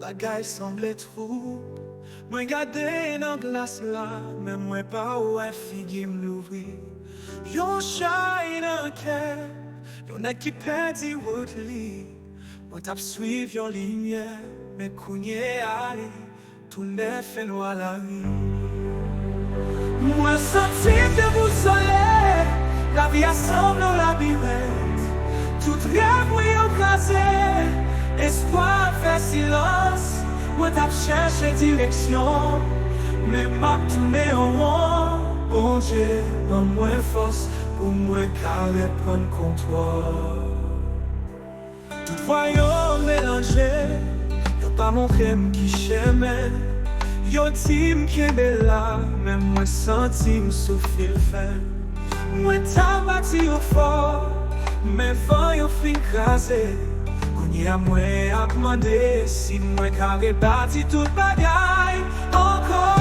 bagay semble trouble. Moi gade dans glace là, mais moi pas ouais figi m'louvri. Yon chay nan cœur, yon a qui perdi route li. Moi tap suiv yon lumière, mais kounye ali, tout ne fait noir la vie. Moi senti de vous soleil, la vie assemble au labyrinthe. Tout rêve oui écrasé, espoir fait silence. Moi t'as cherché direction, mais m'a tourné en rond. Bon Dieu, en moins force pour moi carré prendre contrôle. Tout voyons mélangé, y'a pas mon crème qui chemait. Yo tim qui est là, mais moi senti m'souffrir fin. Moi t'as bâti au fort, mais vent yo fin crasé. Kounye a moi a demandé si moi carré bâti toute bagaille encore.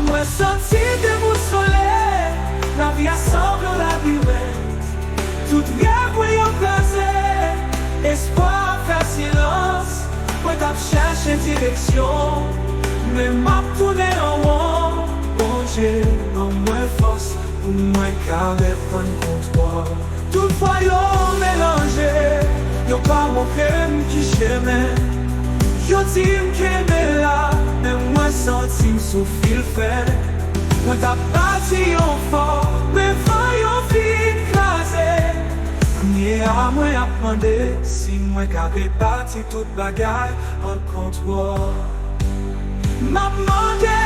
Moi senti de mon soleil, la vie assemble au labyrinthe. Tout rêve oui yo crasé, espoir fait silence. Moi t'as cherché direction, mais m'a tourné en rond. Bon Dieu, en moins force, pour moi carré prendre contrôle. Toutefois yon mélangé, yon pas mon crème qui chemait. Yon tim qu'aimait là, mais moi senti m'souffrir fait. Moi t'as bâti yon fort, mais voyons vite crasé. Ni à moi à demander si moi carré bâti toute bagaille en contrôle. M'a demandé,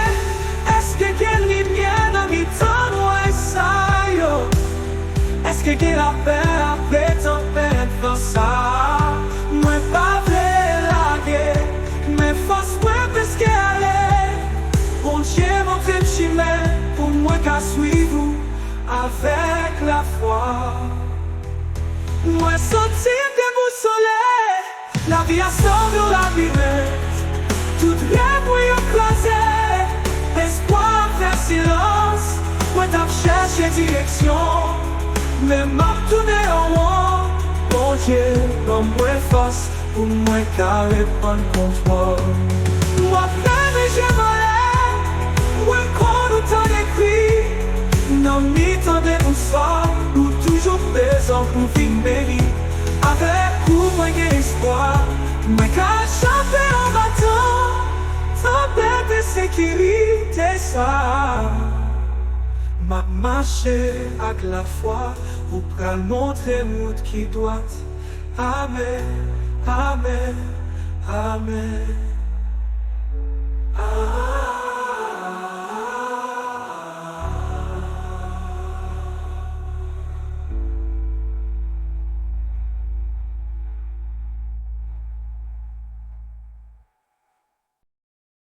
est-ce que quelle lumière dans mes temps ouais ça yo? Est-ce que quelle la paix après tempête dans ça? Moi pas vrai la guerre, mais force moi parce qu'elle est. Bon Dieu montre le chemin pour moi qu'à suivre avec la foi. Moi senti de mon soleil, la vie assemble au labyrinthe. Tout rêve oui écrasé, espoir fait silence. Moi t'as cherché direction, mais m'a tourné en rond. Bon Dieu, dans moi force, pour moi carré prendre contrôle. Moi même j'ai volé, moi quand autant d'écrit. Non mi-temps de bonsoir, ou toujours présent pour vivre mes vies. Avec vous, moi j'ai espoir. Moi qu'à chanter en battant, tempête de sécurité ça. M'a marché avec la foi, pour prendre montrer route qui doit. Amen, amen, amen.